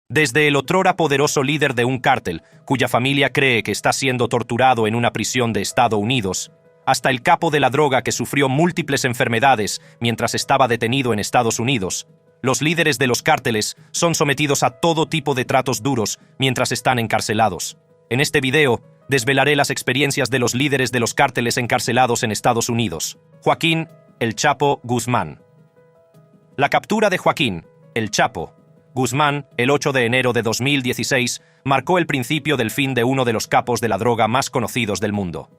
Desde el otrora poderoso líder de un cártel, cuya familia cree que está siendo torturado en una prisión de Estados Unidos, hasta el capo de la droga que sufrió múltiples enfermedades mientras estaba detenido en Estados Unidos, los líderes de los cárteles son sometidos a todo tipo de tratos duros mientras están encarcelados. En este video, desvelaré las experiencias de los líderes de los cárteles encarcelados en Estados Unidos. Joaquín El Chapo Guzmán. La captura de Joaquín El Chapo Guzmán, el 8 de enero de 2016, marcó el principio del fin de uno de los capos de la droga más conocidos del mundo.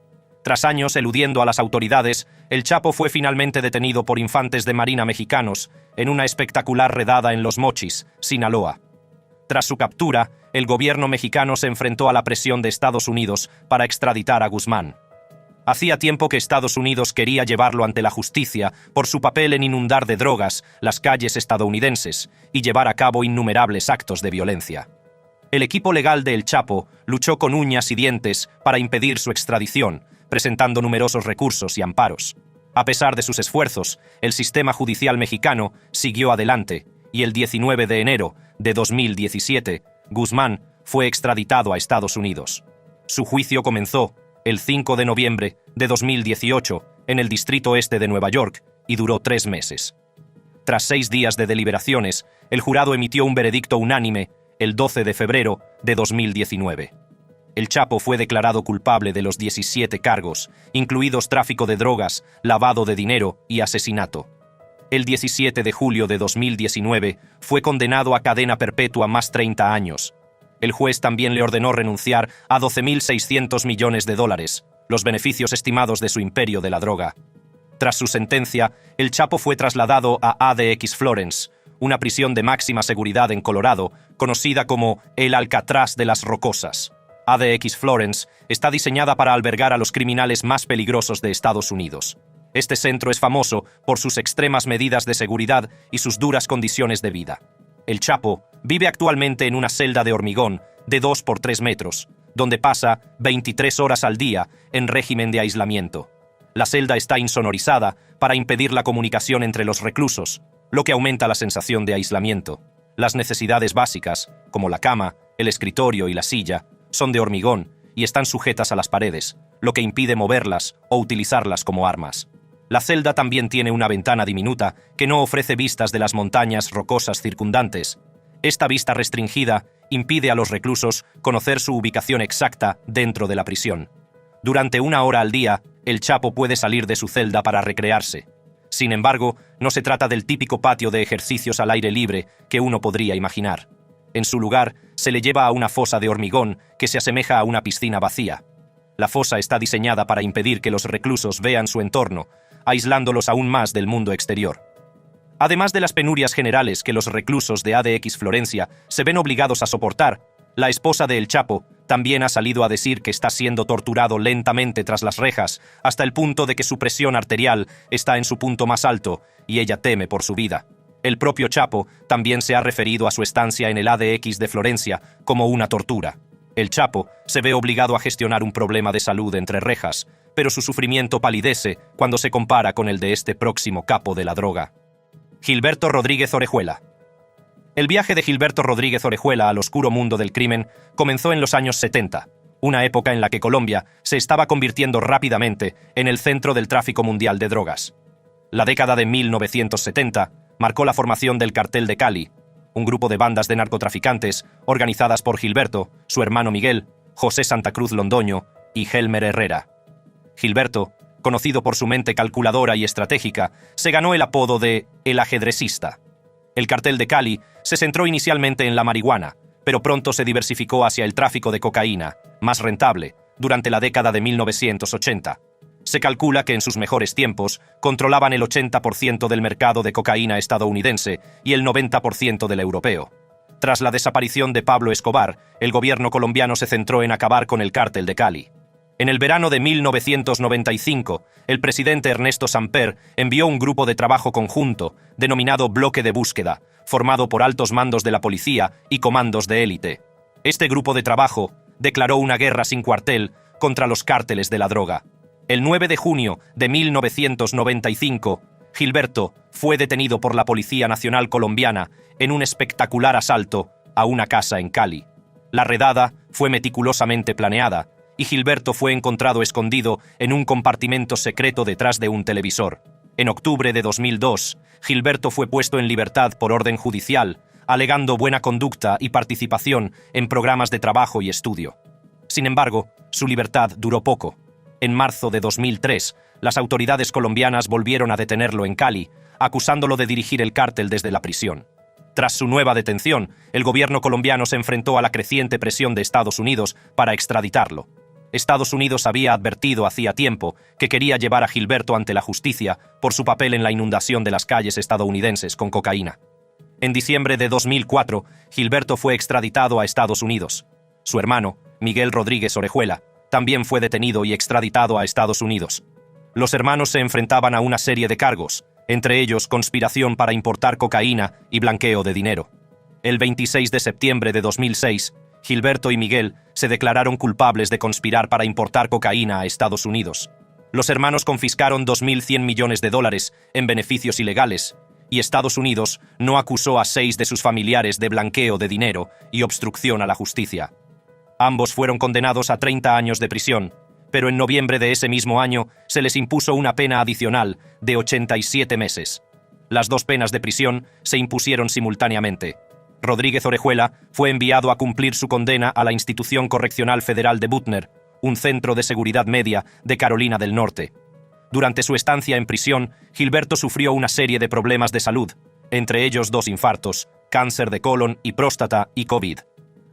Tras años eludiendo a las autoridades, el Chapo fue finalmente detenido por infantes de marina mexicanos en una espectacular redada en Los Mochis, Sinaloa. Tras su captura, el gobierno mexicano se enfrentó a la presión de Estados Unidos para extraditar a Guzmán. Hacía tiempo que Estados Unidos quería llevarlo ante la justicia por su papel en inundar de drogas las calles estadounidenses y llevar a cabo innumerables actos de violencia. El equipo legal de El Chapo luchó con uñas y dientes para impedir su extradición, presentando numerosos recursos y amparos. A pesar de sus esfuerzos, el sistema judicial mexicano siguió adelante y el 19 de enero de 2017, Guzmán fue extraditado a Estados Unidos. Su juicio comenzó el 5 de noviembre de 2018 en el Distrito Este de Nueva York y duró 3 meses. Tras 6 días de deliberaciones, el jurado emitió un veredicto unánime el 12 de febrero de 2019. El Chapo fue declarado culpable de los 17 cargos, incluidos tráfico de drogas, lavado de dinero y asesinato. El 17 de julio de 2019 fue condenado a cadena perpetua más 30 años. El juez también le ordenó renunciar a $12.600 millones, los beneficios estimados de su imperio de la droga. Tras su sentencia, el Chapo fue trasladado a ADX Florence, una prisión de máxima seguridad en Colorado, conocida como el Alcatraz de las Rocosas. ADX Florence está diseñada para albergar a los criminales más peligrosos de Estados Unidos. Este centro es famoso por sus extremas medidas de seguridad y sus duras condiciones de vida. El Chapo vive actualmente en una celda de hormigón de 2 por 3 metros, donde pasa 23 horas al día en régimen de aislamiento. La celda está insonorizada para impedir la comunicación entre los reclusos, lo que aumenta la sensación de aislamiento. Las necesidades básicas, como la cama, el escritorio y la silla, son de hormigón y están sujetas a las paredes, lo que impide moverlas o utilizarlas como armas. La celda también tiene una ventana diminuta que no ofrece vistas de las montañas rocosas circundantes. Esta vista restringida impide a los reclusos conocer su ubicación exacta dentro de la prisión. Durante 1 hora al día, el Chapo puede salir de su celda para recrearse. Sin embargo, no se trata del típico patio de ejercicios al aire libre que uno podría imaginar. En su lugar, se le lleva a una fosa de hormigón que se asemeja a una piscina vacía. La fosa está diseñada para impedir que los reclusos vean su entorno, aislándolos aún más del mundo exterior. Además de las penurias generales que los reclusos de ADX Florencia se ven obligados a soportar, la esposa de El Chapo también ha salido a decir que está siendo torturado lentamente tras las rejas hasta el punto de que su presión arterial está en su punto más alto y ella teme por su vida. El propio Chapo también se ha referido a su estancia en el ADX de Florencia como una tortura. El Chapo se ve obligado a gestionar un problema de salud entre rejas, pero su sufrimiento palidece cuando se compara con el de este próximo capo de la droga. Gilberto Rodríguez Orejuela. El viaje de Gilberto Rodríguez Orejuela al oscuro mundo del crimen comenzó en los años 70, una época en la que Colombia se estaba convirtiendo rápidamente en el centro del tráfico mundial de drogas. La década de 1970 marcó la formación del Cartel de Cali, un grupo de bandas de narcotraficantes organizadas por Gilberto, su hermano Miguel, José Santa Cruz Londoño y Helmer Herrera. Gilberto, conocido por su mente calculadora y estratégica, se ganó el apodo de El Ajedrecista. El Cartel de Cali se centró inicialmente en la marihuana, pero pronto se diversificó hacia el tráfico de cocaína, más rentable, durante la década de 1980. Se calcula que en sus mejores tiempos controlaban el 80% del mercado de cocaína estadounidense y el 90% del europeo. Tras la desaparición de Pablo Escobar, el gobierno colombiano se centró en acabar con el Cártel de Cali. En el verano de 1995, el presidente Ernesto Samper envió un grupo de trabajo conjunto, denominado Bloque de Búsqueda, formado por altos mandos de la policía y comandos de élite. Este grupo de trabajo declaró una guerra sin cuartel contra los cárteles de la droga. El 9 de junio de 1995, Gilberto fue detenido por la Policía Nacional Colombiana en un espectacular asalto a una casa en Cali. La redada fue meticulosamente planeada y Gilberto fue encontrado escondido en un compartimento secreto detrás de un televisor. En octubre de 2002, Gilberto fue puesto en libertad por orden judicial, alegando buena conducta y participación en programas de trabajo y estudio. Sin embargo, su libertad duró poco. En marzo de 2003, las autoridades colombianas volvieron a detenerlo en Cali, acusándolo de dirigir el cártel desde la prisión. Tras su nueva detención, el gobierno colombiano se enfrentó a la creciente presión de Estados Unidos para extraditarlo. Estados Unidos había advertido hacía tiempo que quería llevar a Gilberto ante la justicia por su papel en la inundación de las calles estadounidenses con cocaína. En diciembre de 2004, Gilberto fue extraditado a Estados Unidos. Su hermano, Miguel Rodríguez Orejuela, también fue detenido y extraditado a Estados Unidos. Los hermanos se enfrentaban a una serie de cargos, entre ellos conspiración para importar cocaína y blanqueo de dinero. El 26 de septiembre de 2006, Gilberto y Miguel se declararon culpables de conspirar para importar cocaína a Estados Unidos. Los hermanos confiscaron $2.100 millones en beneficios ilegales, y Estados Unidos no acusó a 6 de sus familiares de blanqueo de dinero y obstrucción a la justicia. Ambos fueron condenados a 30 años de prisión, pero en noviembre de ese mismo año se les impuso una pena adicional de 87 meses. Las dos penas de prisión se impusieron simultáneamente. Rodríguez Orejuela fue enviado a cumplir su condena a la Institución Correccional Federal de Butner, un centro de seguridad media de Carolina del Norte. Durante su estancia en prisión, Gilberto sufrió una serie de problemas de salud, entre ellos 2 infartos, cáncer de colon y próstata y COVID.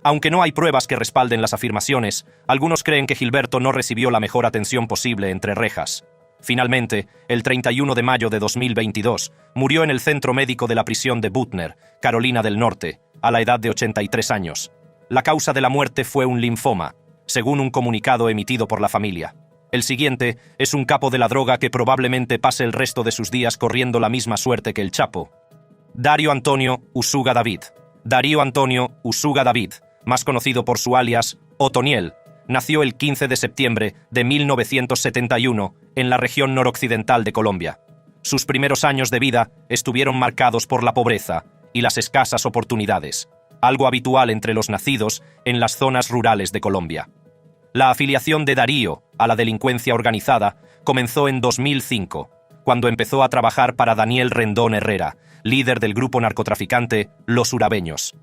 Aunque no hay pruebas que respalden las afirmaciones, algunos creen que Gilberto no recibió la mejor atención posible entre rejas. Finalmente, el 31 de mayo de 2022, murió en el centro médico de la prisión de Butner, Carolina del Norte, a la edad de 83 años. La causa de la muerte fue un linfoma, según un comunicado emitido por la familia. El siguiente es un capo de la droga que probablemente pase el resto de sus días corriendo la misma suerte que el Chapo. Darío Antonio Usuga David. Darío Antonio Usuga David, más conocido por su alias Otoniel, nació el 15 de septiembre de 1971 en la región noroccidental de Colombia. Sus primeros años de vida estuvieron marcados por la pobreza y las escasas oportunidades, algo habitual entre los nacidos en las zonas rurales de Colombia. La afiliación de Darío a la delincuencia organizada comenzó en 2005, cuando empezó a trabajar para Daniel Rendón Herrera, líder del grupo narcotraficante Los Urabeños.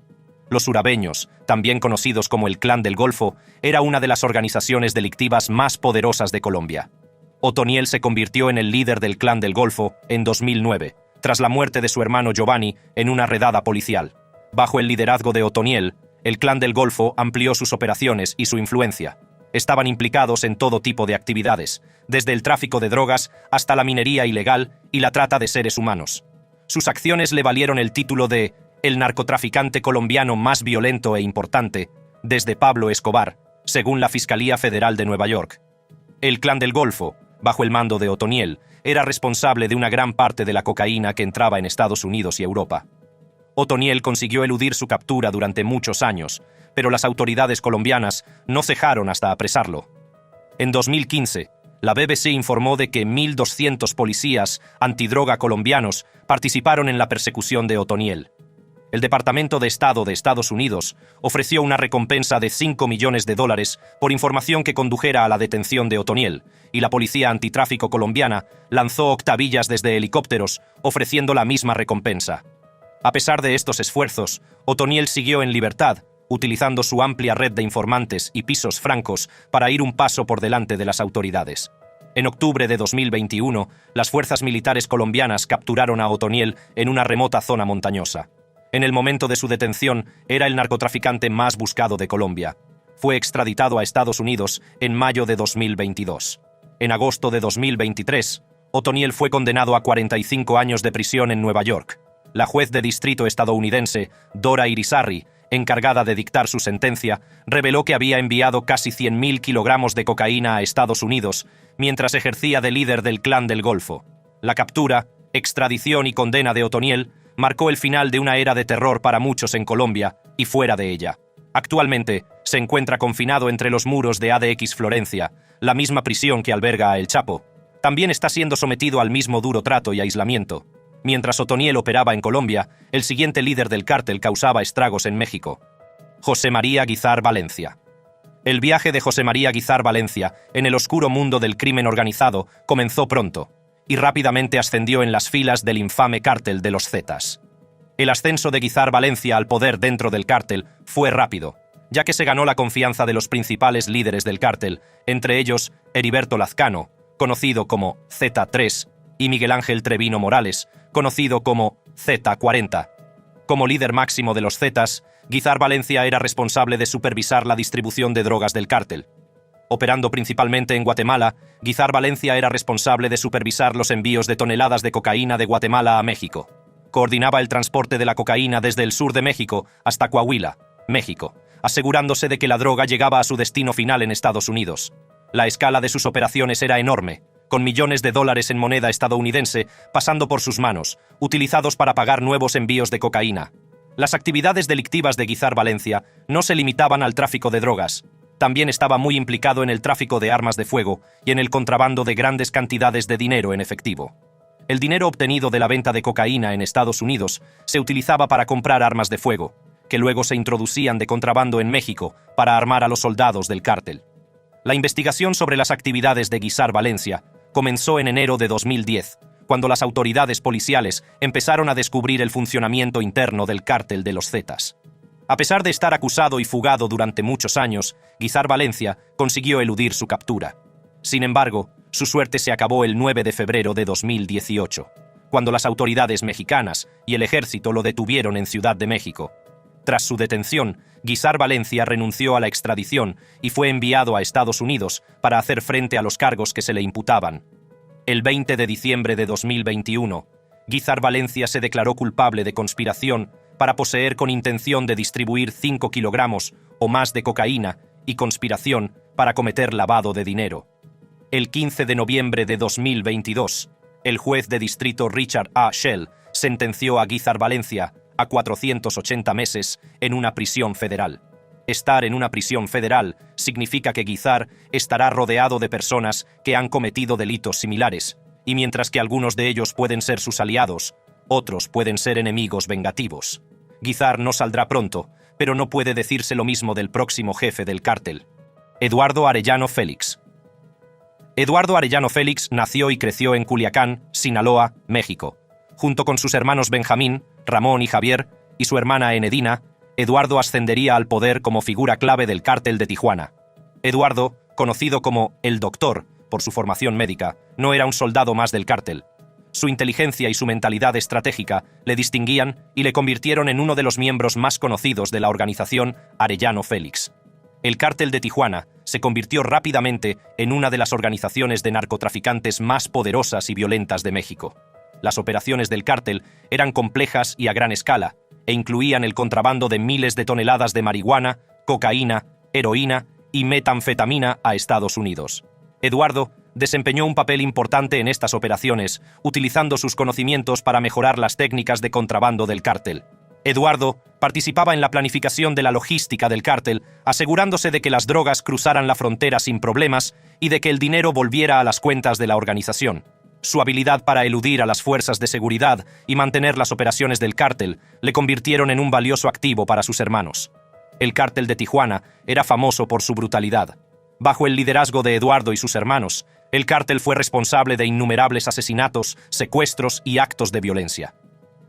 Los Urabeños, también conocidos como el Clan del Golfo, era una de las organizaciones delictivas más poderosas de Colombia. Otoniel se convirtió en el líder del Clan del Golfo en 2009, tras la muerte de su hermano Giovanni en una redada policial. Bajo el liderazgo de Otoniel, el Clan del Golfo amplió sus operaciones y su influencia. Estaban implicados en todo tipo de actividades, desde el tráfico de drogas hasta la minería ilegal y la trata de seres humanos. Sus acciones le valieron el título de el narcotraficante colombiano más violento e importante, desde Pablo Escobar, según la Fiscalía Federal de Nueva York. El Clan del Golfo, bajo el mando de Otoniel, era responsable de una gran parte de la cocaína que entraba en Estados Unidos y Europa. Otoniel consiguió eludir su captura durante muchos años, pero las autoridades colombianas no cejaron hasta apresarlo. En 2015, la BBC informó de que 1.200 policías antidroga colombianos participaron en la persecución de Otoniel. El Departamento de Estado de Estados Unidos ofreció una recompensa de $5 millones por información que condujera a la detención de Otoniel, y la Policía Antitráfico colombiana lanzó octavillas desde helicópteros ofreciendo la misma recompensa. A pesar de estos esfuerzos, Otoniel siguió en libertad, utilizando su amplia red de informantes y pisos francos para ir un paso por delante de las autoridades. En octubre de 2021, las fuerzas militares colombianas capturaron a Otoniel en una remota zona montañosa. En el momento de su detención, era el narcotraficante más buscado de Colombia. Fue extraditado a Estados Unidos en mayo de 2022. En agosto de 2023, Otoniel fue condenado a 45 años de prisión en Nueva York. La juez de distrito estadounidense, Dora Irizarry, encargada de dictar su sentencia, reveló que había enviado casi 100.000 kilogramos de cocaína a Estados Unidos mientras ejercía de líder del Clan del Golfo. La captura, extradición y condena de Otoniel marcó el final de una era de terror para muchos en Colombia y fuera de ella. Actualmente, se encuentra confinado entre los muros de ADX Florencia, la misma prisión que alberga a El Chapo. También está siendo sometido al mismo duro trato y aislamiento. Mientras Otoniel operaba en Colombia, el siguiente líder del cártel causaba estragos en México. José María Guizar Valencia. El viaje de José María Guizar Valencia en el oscuro mundo del crimen organizado comenzó pronto y rápidamente ascendió en las filas del infame cártel de los Zetas. El ascenso de Guizar Valencia al poder dentro del cártel fue rápido, ya que se ganó la confianza de los principales líderes del cártel, entre ellos Heriberto Lazcano, conocido como Z3, y Miguel Ángel Trevino Morales, conocido como Z40. Como líder máximo de los Zetas, Guizar Valencia era responsable de supervisar la distribución de drogas del cártel. Operando principalmente en Guatemala, Guizar Valencia era responsable de supervisar los envíos de toneladas de cocaína de Guatemala a México. Coordinaba el transporte de la cocaína desde el sur de México hasta Coahuila, México, asegurándose de que la droga llegaba a su destino final en Estados Unidos. La escala de sus operaciones era enorme, con millones de dólares en moneda estadounidense pasando por sus manos, utilizados para pagar nuevos envíos de cocaína. Las actividades delictivas de Guizar Valencia no se limitaban al tráfico de drogas. También estaba muy implicado en el tráfico de armas de fuego y en el contrabando de grandes cantidades de dinero en efectivo. El dinero obtenido de la venta de cocaína en Estados Unidos se utilizaba para comprar armas de fuego, que luego se introducían de contrabando en México para armar a los soldados del cártel. La investigación sobre las actividades de Guizar Valencia comenzó en enero de 2010, cuando las autoridades policiales empezaron a descubrir el funcionamiento interno del cártel de los Zetas. A pesar de estar acusado y fugado durante muchos años, Guizar Valencia consiguió eludir su captura. Sin embargo, su suerte se acabó el 9 de febrero de 2018, cuando las autoridades mexicanas y el ejército lo detuvieron en Ciudad de México. Tras su detención, Guizar Valencia renunció a la extradición y fue enviado a Estados Unidos para hacer frente a los cargos que se le imputaban. El 20 de diciembre de 2021, Guizar Valencia se declaró culpable de conspiración para poseer con intención de distribuir 5 kilogramos o más de cocaína y conspiración para cometer lavado de dinero. El 15 de noviembre de 2022, el juez de distrito Richard A. Schell sentenció a Guizar Valencia a 480 meses en una prisión federal. Estar en una prisión federal significa que Guizar estará rodeado de personas que han cometido delitos similares, y mientras que algunos de ellos pueden ser sus aliados, otros pueden ser enemigos vengativos. Guizar no saldrá pronto, pero no puede decirse lo mismo del próximo jefe del cártel, Eduardo Arellano Félix. Eduardo Arellano Félix nació y creció en Culiacán, Sinaloa, México. Junto con sus hermanos Benjamín, Ramón y Javier, y su hermana Enedina, Eduardo ascendería al poder como figura clave del cártel de Tijuana. Eduardo, conocido como el Doctor por su formación médica, no era un soldado más del cártel. Su inteligencia y su mentalidad estratégica le distinguían y le convirtieron en uno de los miembros más conocidos de la organización Arellano Félix. El cártel de Tijuana se convirtió rápidamente en una de las organizaciones de narcotraficantes más poderosas y violentas de México. Las operaciones del cártel eran complejas y a gran escala, e incluían el contrabando de miles de toneladas de marihuana, cocaína, heroína y metanfetamina a Estados Unidos. Eduardo desempeñó un papel importante en estas operaciones, utilizando sus conocimientos para mejorar las técnicas de contrabando del cártel. Eduardo participaba en la planificación de la logística del cártel, asegurándose de que las drogas cruzaran la frontera sin problemas y de que el dinero volviera a las cuentas de la organización. Su habilidad para eludir a las fuerzas de seguridad y mantener las operaciones del cártel le convirtieron en un valioso activo para sus hermanos. El cártel de Tijuana era famoso por su brutalidad. Bajo el liderazgo de Eduardo y sus hermanos, el cártel fue responsable de innumerables asesinatos, secuestros y actos de violencia.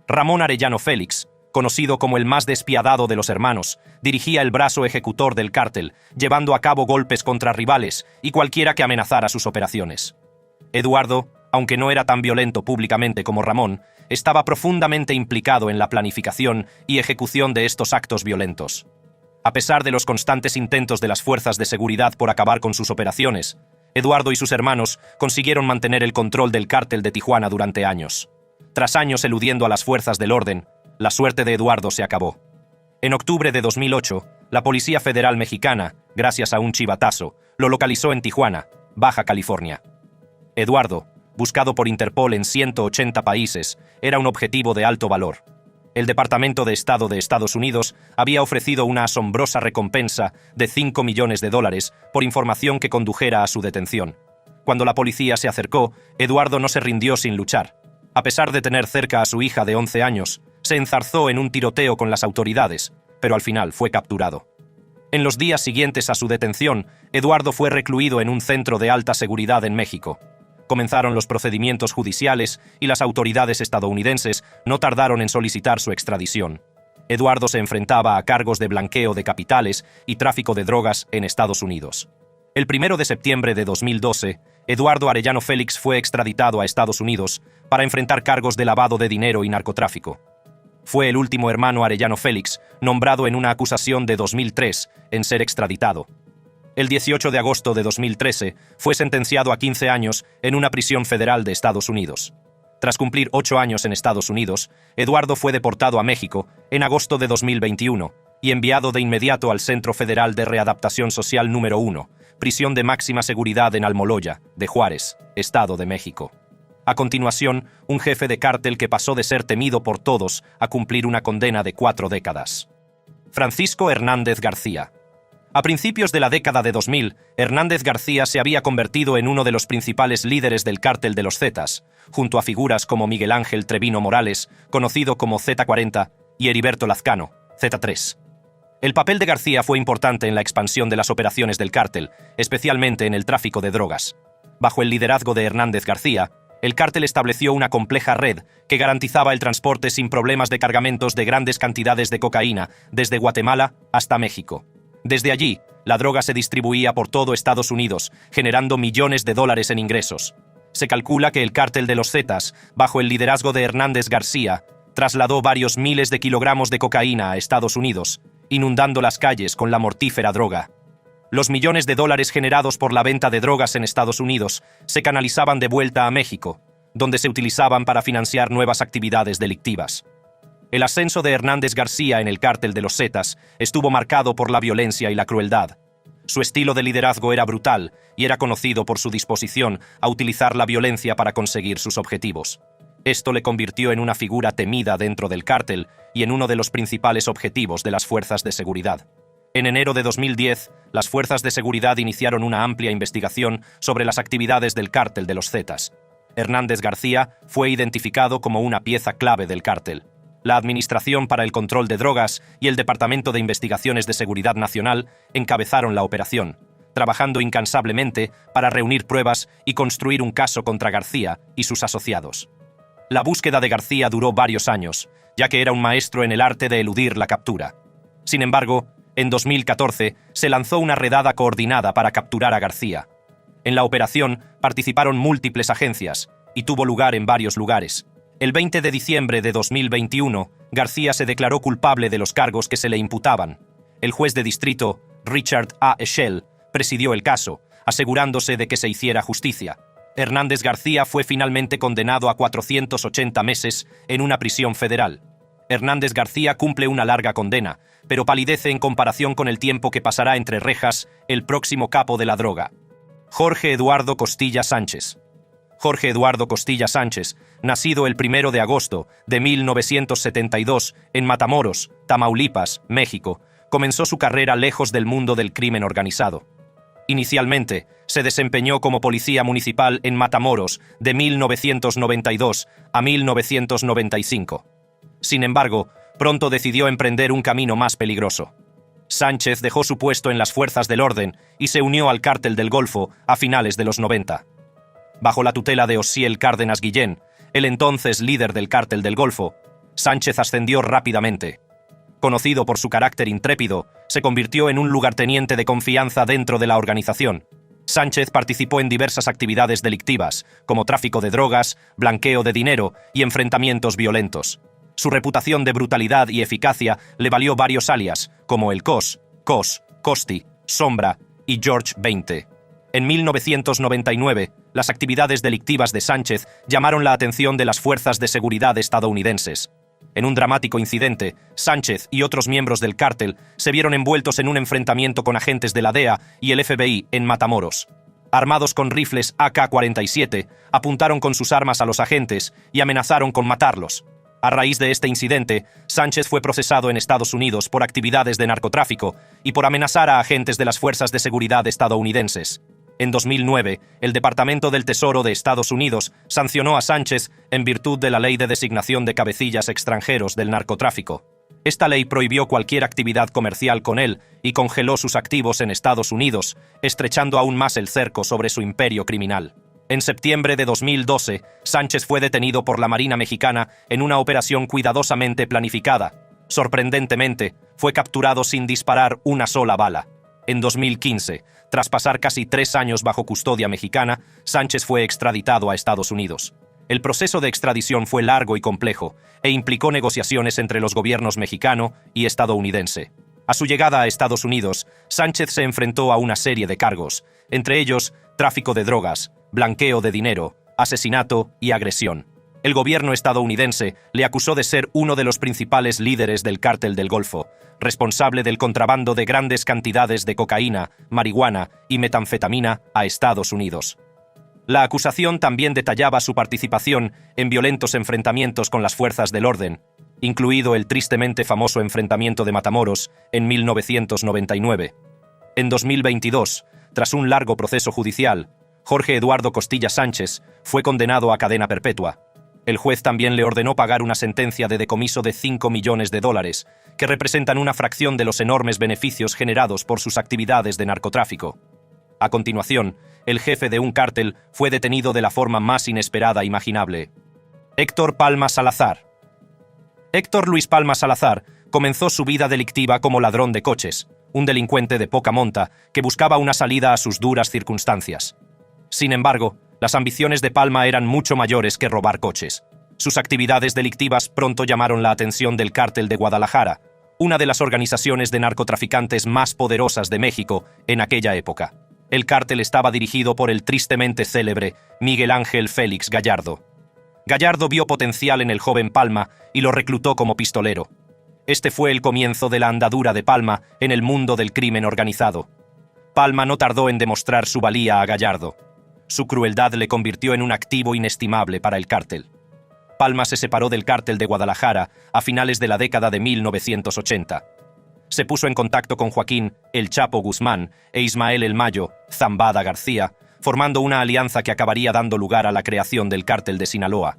Ramón Arellano Félix, conocido como el más despiadado de los hermanos, dirigía el brazo ejecutor del cártel, llevando a cabo golpes contra rivales y cualquiera que amenazara sus operaciones. Eduardo, aunque no era tan violento públicamente como Ramón, estaba profundamente implicado en la planificación y ejecución de estos actos violentos. A pesar de los constantes intentos de las fuerzas de seguridad por acabar con sus operaciones, Eduardo y sus hermanos consiguieron mantener el control del cártel de Tijuana durante años. Tras años eludiendo a las fuerzas del orden, la suerte de Eduardo se acabó. En octubre de 2008, la Policía Federal Mexicana, gracias a un chivatazo, lo localizó en Tijuana, Baja California. Eduardo, buscado por Interpol en 180 países, era un objetivo de alto valor. El Departamento de Estado de Estados Unidos había ofrecido una asombrosa recompensa de $5 millones por información que condujera a su detención. Cuando la policía se acercó, Eduardo no se rindió sin luchar. A pesar de tener cerca a su hija de 11 años, se enzarzó en un tiroteo con las autoridades, pero al final fue capturado. En los días siguientes a su detención, Eduardo fue recluido en un centro de alta seguridad en México. Comenzaron los procedimientos judiciales y las autoridades estadounidenses no tardaron en solicitar su extradición. Eduardo se enfrentaba a cargos de blanqueo de capitales y tráfico de drogas en Estados Unidos. El 1 de septiembre de 2012, Eduardo Arellano Félix fue extraditado a Estados Unidos para enfrentar cargos de lavado de dinero y narcotráfico. Fue el último hermano Arellano Félix, nombrado en una acusación de 2003, en ser extraditado. El 18 de agosto de 2013 fue sentenciado a 15 años en una prisión federal de Estados Unidos. Tras cumplir 8 años en Estados Unidos, Eduardo fue deportado a México en agosto de 2021 y enviado de inmediato al Centro Federal de Readaptación Social número 1, prisión de máxima seguridad en Almoloya, de Juárez, Estado de México. A continuación, un jefe de cártel que pasó de ser temido por todos a cumplir una condena de 4 décadas. Francisco Hernández García. A principios de la década de 2000, Hernández García se había convertido en uno de los principales líderes del cártel de los Zetas, junto a figuras como Miguel Ángel Trevino Morales, conocido como Z40, y Heriberto Lazcano, Z3. El papel de García fue importante en la expansión de las operaciones del cártel, especialmente en el tráfico de drogas. Bajo el liderazgo de Hernández García, el cártel estableció una compleja red que garantizaba el transporte sin problemas de cargamentos de grandes cantidades de cocaína desde Guatemala hasta México. Desde allí, la droga se distribuía por todo Estados Unidos, generando millones de dólares en ingresos. Se calcula que el cártel de los Zetas, bajo el liderazgo de Hernández García, trasladó varios miles de kilogramos de cocaína a Estados Unidos, inundando las calles con la mortífera droga. Los millones de dólares generados por la venta de drogas en Estados Unidos se canalizaban de vuelta a México, donde se utilizaban para financiar nuevas actividades delictivas. El ascenso de Hernández García en el cártel de los Zetas estuvo marcado por la violencia y la crueldad. Su estilo de liderazgo era brutal y era conocido por su disposición a utilizar la violencia para conseguir sus objetivos. Esto le convirtió en una figura temida dentro del cártel y en uno de los principales objetivos de las fuerzas de seguridad. En enero de 2010, las fuerzas de seguridad iniciaron una amplia investigación sobre las actividades del cártel de los Zetas. Hernández García fue identificado como una pieza clave del cártel. La Administración para el Control de Drogas y el Departamento de Investigaciones de Seguridad Nacional encabezaron la operación, trabajando incansablemente para reunir pruebas y construir un caso contra García y sus asociados. La búsqueda de García duró varios años, ya que era un maestro en el arte de eludir la captura. Sin embargo, en 2014 se lanzó una redada coordinada para capturar a García. En la operación participaron múltiples agencias y tuvo lugar en varios lugares. El 20 de diciembre de 2021, García se declaró culpable de los cargos que se le imputaban. El juez de distrito, Richard A. Eschel, presidió el caso, asegurándose de que se hiciera justicia. Hernández García fue finalmente condenado a 480 meses en una prisión federal. Hernández García cumple una larga condena, pero palidece en comparación con el tiempo que pasará entre rejas el próximo capo de la droga. Jorge Eduardo Costilla Sánchez. Jorge Eduardo Costilla Sánchez, nacido el 1 de agosto de 1972 en Matamoros, Tamaulipas, México, comenzó su carrera lejos del mundo del crimen organizado. Inicialmente, se desempeñó como policía municipal en Matamoros de 1992 a 1995. Sin embargo, pronto decidió emprender un camino más peligroso. Sánchez dejó su puesto en las fuerzas del orden y se unió al Cártel del Golfo a finales de los 90. Bajo la tutela de Osiel Cárdenas Guillén, el entonces líder del Cártel del Golfo, Sánchez ascendió rápidamente. Conocido por su carácter intrépido, se convirtió en un lugarteniente de confianza dentro de la organización. Sánchez participó en diversas actividades delictivas, como tráfico de drogas, blanqueo de dinero y enfrentamientos violentos. Su reputación de brutalidad y eficacia le valió varios alias, como el Cos, Costi, Sombra y George 20. En 1999, las actividades delictivas de Sánchez llamaron la atención de las fuerzas de seguridad estadounidenses. En un dramático incidente, Sánchez y otros miembros del cártel se vieron envueltos en un enfrentamiento con agentes de la DEA y el FBI en Matamoros. Armados con rifles AK-47, apuntaron con sus armas a los agentes y amenazaron con matarlos. A raíz de este incidente, Sánchez fue procesado en Estados Unidos por actividades de narcotráfico y por amenazar a agentes de las fuerzas de seguridad estadounidenses. En 2009, el Departamento del Tesoro de Estados Unidos sancionó a Sánchez en virtud de la Ley de Designación de Cabecillas Extranjeros del Narcotráfico. Esta ley prohibió cualquier actividad comercial con él y congeló sus activos en Estados Unidos, estrechando aún más el cerco sobre su imperio criminal. En septiembre de 2012, Sánchez fue detenido por la Marina Mexicana en una operación cuidadosamente planificada. Sorprendentemente, fue capturado sin disparar una sola bala. En 2015, tras pasar casi 3 años bajo custodia mexicana, Sánchez fue extraditado a Estados Unidos. El proceso de extradición fue largo y complejo, e implicó negociaciones entre los gobiernos mexicano y estadounidense. A su llegada a Estados Unidos, Sánchez se enfrentó a una serie de cargos, entre ellos tráfico de drogas, blanqueo de dinero, asesinato y agresión. El gobierno estadounidense le acusó de ser uno de los principales líderes del Cártel del Golfo, responsable del contrabando de grandes cantidades de cocaína, marihuana y metanfetamina a Estados Unidos. La acusación también detallaba su participación en violentos enfrentamientos con las fuerzas del orden, incluido el tristemente famoso enfrentamiento de Matamoros en 1999. En 2022, tras un largo proceso judicial, Jorge Eduardo Costilla Sánchez fue condenado a cadena perpetua. El juez también le ordenó pagar una sentencia de decomiso de $5 millones, que representan una fracción de los enormes beneficios generados por sus actividades de narcotráfico. A continuación, el jefe de un cártel fue detenido de la forma más inesperada imaginable. Héctor Palma Salazar. Héctor Luis Palma Salazar comenzó su vida delictiva como ladrón de coches, un delincuente de poca monta que buscaba una salida a sus duras circunstancias. Sin embargo, las ambiciones de Palma eran mucho mayores que robar coches. Sus actividades delictivas pronto llamaron la atención del Cártel de Guadalajara, una de las organizaciones de narcotraficantes más poderosas de México en aquella época. El cártel estaba dirigido por el tristemente célebre Miguel Ángel Félix Gallardo. Gallardo vio potencial en el joven Palma y lo reclutó como pistolero. Este fue el comienzo de la andadura de Palma en el mundo del crimen organizado. Palma no tardó en demostrar su valía a Gallardo. Su crueldad le convirtió en un activo inestimable para el cártel. Palma se separó del Cártel de Guadalajara a finales de la década de 1980. Se puso en contacto con Joaquín El Chapo Guzmán e Ismael El Mayo Zambada García, formando una alianza que acabaría dando lugar a la creación del Cártel de Sinaloa.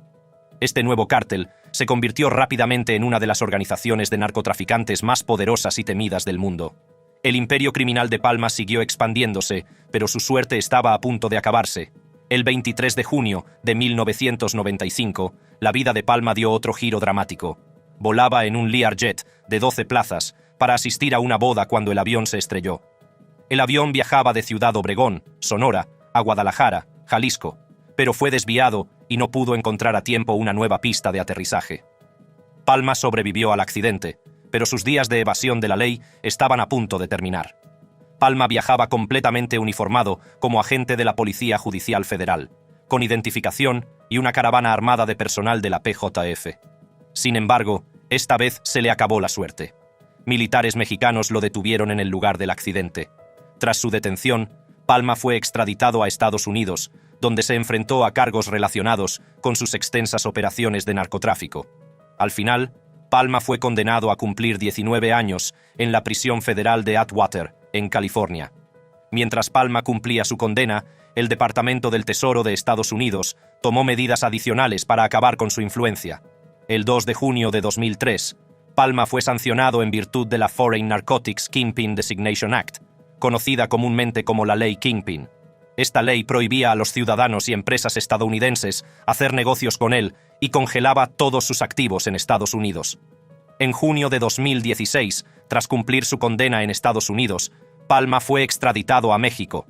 Este nuevo cártel se convirtió rápidamente en una de las organizaciones de narcotraficantes más poderosas y temidas del mundo. El imperio criminal de Palma siguió expandiéndose, pero su suerte estaba a punto de acabarse. El 23 de junio de 1995, la vida de Palma dio otro giro dramático. Volaba en un Learjet de 12 plazas para asistir a una boda cuando el avión se estrelló. El avión viajaba de Ciudad Obregón, Sonora, a Guadalajara, Jalisco, pero fue desviado y no pudo encontrar a tiempo una nueva pista de aterrizaje. Palma sobrevivió al accidente, pero sus días de evasión de la ley estaban a punto de terminar. Palma viajaba completamente uniformado como agente de la Policía Judicial Federal, con identificación y una caravana armada de personal de la PJF. Sin embargo, esta vez se le acabó la suerte. Militares mexicanos lo detuvieron en el lugar del accidente. Tras su detención, Palma fue extraditado a Estados Unidos, donde se enfrentó a cargos relacionados con sus extensas operaciones de narcotráfico. Al final, Palma fue condenado a cumplir 19 años en la prisión federal de Atwater, en California. Mientras Palma cumplía su condena, el Departamento del Tesoro de Estados Unidos tomó medidas adicionales para acabar con su influencia. El 2 de junio de 2003, Palma fue sancionado en virtud de la Foreign Narcotics Kingpin Designation Act, conocida comúnmente como la Ley Kingpin. Esta ley prohibía a los ciudadanos y empresas estadounidenses hacer negocios con él y congelaba todos sus activos en Estados Unidos. En junio de 2016, tras cumplir su condena en Estados Unidos, Palma fue extraditado a México.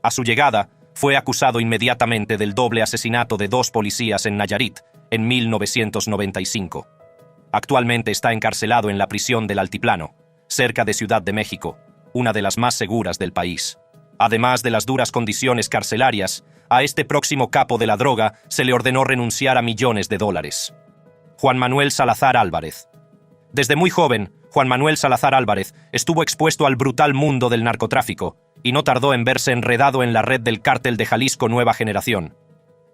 A su llegada, fue acusado inmediatamente del doble asesinato de 2 policías en Nayarit, en 1995. Actualmente está encarcelado en la prisión del Altiplano, cerca de Ciudad de México, una de las más seguras del país. Además de las duras condiciones carcelarias, a este próximo capo de la droga se le ordenó renunciar a millones de dólares. Juan Manuel Salazar Álvarez. Desde muy joven, Juan Manuel Salazar Álvarez estuvo expuesto al brutal mundo del narcotráfico y no tardó en verse enredado en la red del Cártel de Jalisco Nueva Generación.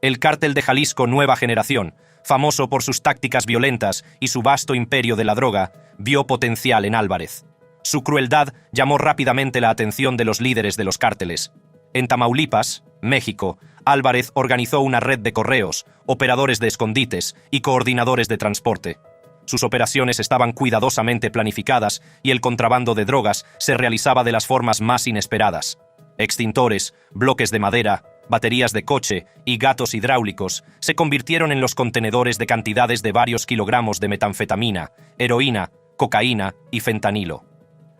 El Cártel de Jalisco Nueva Generación, famoso por sus tácticas violentas y su vasto imperio de la droga, vio potencial en Álvarez. Su crueldad llamó rápidamente la atención de los líderes de los cárteles. En Tamaulipas, México, Álvarez organizó una red de correos, operadores de escondites y coordinadores de transporte. Sus operaciones estaban cuidadosamente planificadas y el contrabando de drogas se realizaba de las formas más inesperadas. Extintores, bloques de madera, baterías de coche y gatos hidráulicos se convirtieron en los contenedores de cantidades de varios kilogramos de metanfetamina, heroína, cocaína y fentanilo.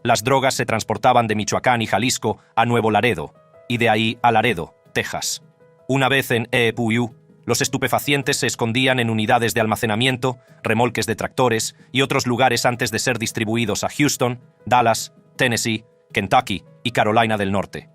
Las drogas se transportaban de Michoacán y Jalisco a Nuevo Laredo, y de ahí a Laredo, Texas. Una vez en EPU, los estupefacientes se escondían en unidades de almacenamiento, remolques de tractores y otros lugares antes de ser distribuidos a Houston, Dallas, Tennessee, Kentucky y Carolina del Norte.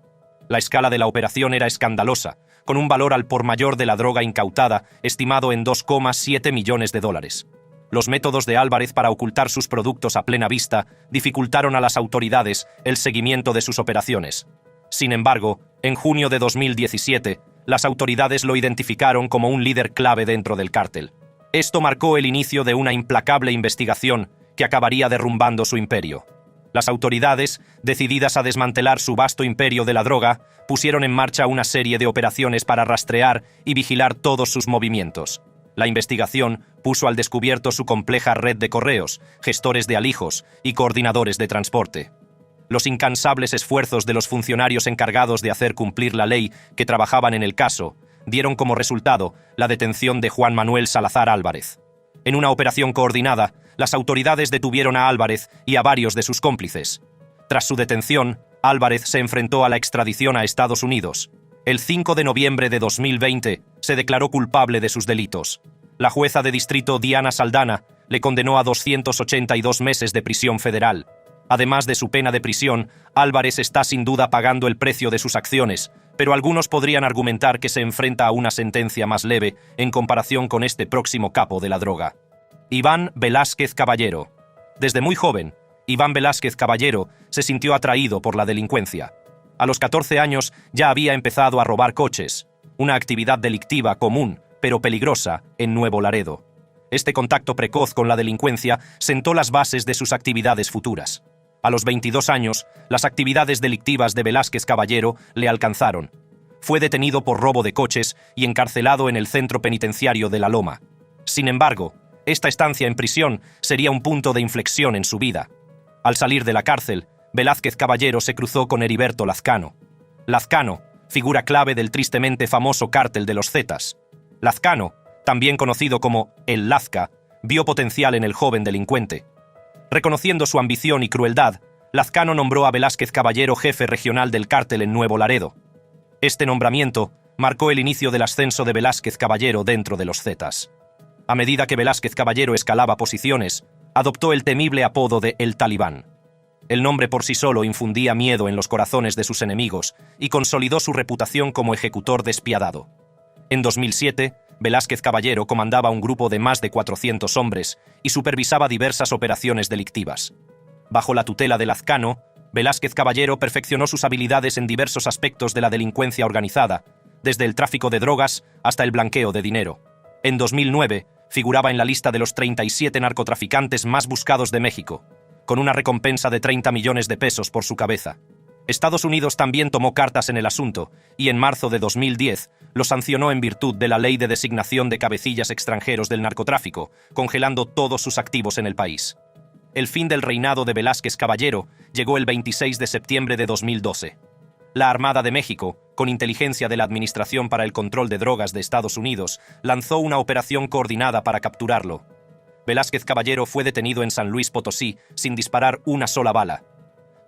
La escala de la operación era escandalosa, con un valor al por mayor de la droga incautada estimado en $2,7 millones. Los métodos de Álvarez para ocultar sus productos a plena vista dificultaron a las autoridades el seguimiento de sus operaciones. Sin embargo, en junio de 2017, las autoridades lo identificaron como un líder clave dentro del cártel. Esto marcó el inicio de una implacable investigación que acabaría derrumbando su imperio. Las autoridades, decididas a desmantelar su vasto imperio de la droga, pusieron en marcha una serie de operaciones para rastrear y vigilar todos sus movimientos. La investigación puso al descubierto su compleja red de correos, gestores de alijos y coordinadores de transporte. Los incansables esfuerzos de los funcionarios encargados de hacer cumplir la ley que trabajaban en el caso dieron como resultado la detención de Juan Manuel Salazar Álvarez. En una operación coordinada, las autoridades detuvieron a Álvarez y a varios de sus cómplices. Tras su detención, Álvarez se enfrentó a la extradición a Estados Unidos. El 5 de noviembre de 2020 se declaró culpable de sus delitos. La jueza de distrito Diana Saldana le condenó a 282 meses de prisión federal. Además de su pena de prisión, Álvarez está sin duda pagando el precio de sus acciones, pero algunos podrían argumentar que se enfrenta a una sentencia más leve en comparación con este próximo capo de la droga. Iván Velázquez Caballero. Desde muy joven, Iván Velázquez Caballero se sintió atraído por la delincuencia. A los 14 años ya había empezado a robar coches, una actividad delictiva común, pero peligrosa, en Nuevo Laredo. Este contacto precoz con la delincuencia sentó las bases de sus actividades futuras. A los 22 años, las actividades delictivas de Velázquez Caballero le alcanzaron. Fue detenido por robo de coches y encarcelado en el centro penitenciario de La Loma. Sin embargo, esta estancia en prisión sería un punto de inflexión en su vida. Al salir de la cárcel, Velázquez Caballero se cruzó con Heriberto Lazcano. Lazcano, figura clave del tristemente famoso cártel de los Zetas. Lazcano, también conocido como el Lazca, vio potencial en el joven delincuente. Reconociendo su ambición y crueldad, Lazcano nombró a Velázquez Caballero jefe regional del cártel en Nuevo Laredo. Este nombramiento marcó el inicio del ascenso de Velázquez Caballero dentro de los Zetas. A medida que Velázquez Caballero escalaba posiciones, adoptó el temible apodo de El Talibán. El nombre por sí solo infundía miedo en los corazones de sus enemigos y consolidó su reputación como ejecutor despiadado. En 2007, Velázquez Caballero comandaba un grupo de más de 400 hombres y supervisaba diversas operaciones delictivas. Bajo la tutela de Lazcano, Velázquez Caballero perfeccionó sus habilidades en diversos aspectos de la delincuencia organizada, desde el tráfico de drogas hasta el blanqueo de dinero. En 2009, figuraba en la lista de los 37 narcotraficantes más buscados de México, con una recompensa de 30 millones de pesos por su cabeza. Estados Unidos también tomó cartas en el asunto y en marzo de 2010 lo sancionó en virtud de la Ley de Designación de Cabecillas Extranjeros del Narcotráfico, congelando todos sus activos en el país. El fin del reinado de Velázquez Caballero llegó el 26 de septiembre de 2012. La Armada de México, con inteligencia de la Administración para el Control de Drogas de Estados Unidos, lanzó una operación coordinada para capturarlo. Velázquez Caballero fue detenido en San Luis Potosí sin disparar una sola bala.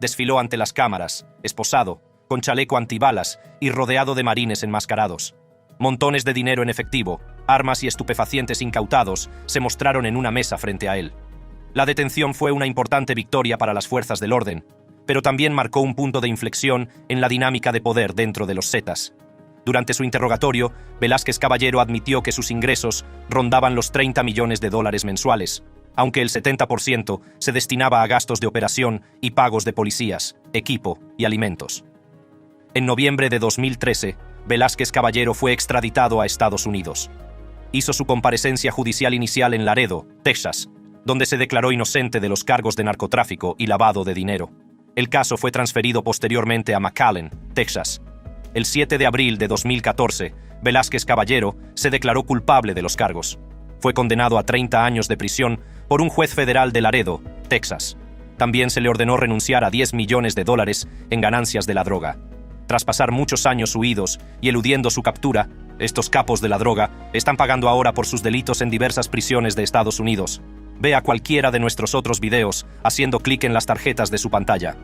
Desfiló ante las cámaras, esposado, con chaleco antibalas y rodeado de marines enmascarados. Montones de dinero en efectivo, armas y estupefacientes incautados se mostraron en una mesa frente a él. La detención fue una importante victoria para las fuerzas del orden, pero también marcó un punto de inflexión en la dinámica de poder dentro de los Zetas. Durante su interrogatorio, Velázquez Caballero admitió que sus ingresos rondaban los $30 millones mensuales, aunque el 70% se destinaba a gastos de operación y pagos de policías, equipo y alimentos. En noviembre de 2013, Velázquez Caballero fue extraditado a Estados Unidos. Hizo su comparecencia judicial inicial en Laredo, Texas, donde se declaró inocente de los cargos de narcotráfico y lavado de dinero. El caso fue transferido posteriormente a McAllen, Texas. El 7 de abril de 2014, Velázquez Caballero se declaró culpable de los cargos. Fue condenado a 30 años de prisión por un juez federal de Laredo, Texas. También se le ordenó renunciar a $10 millones en ganancias de la droga. Tras pasar muchos años huidos y eludiendo su captura, estos capos de la droga están pagando ahora por sus delitos en diversas prisiones de Estados Unidos. Vea cualquiera de nuestros otros videos haciendo clic en las tarjetas de su pantalla.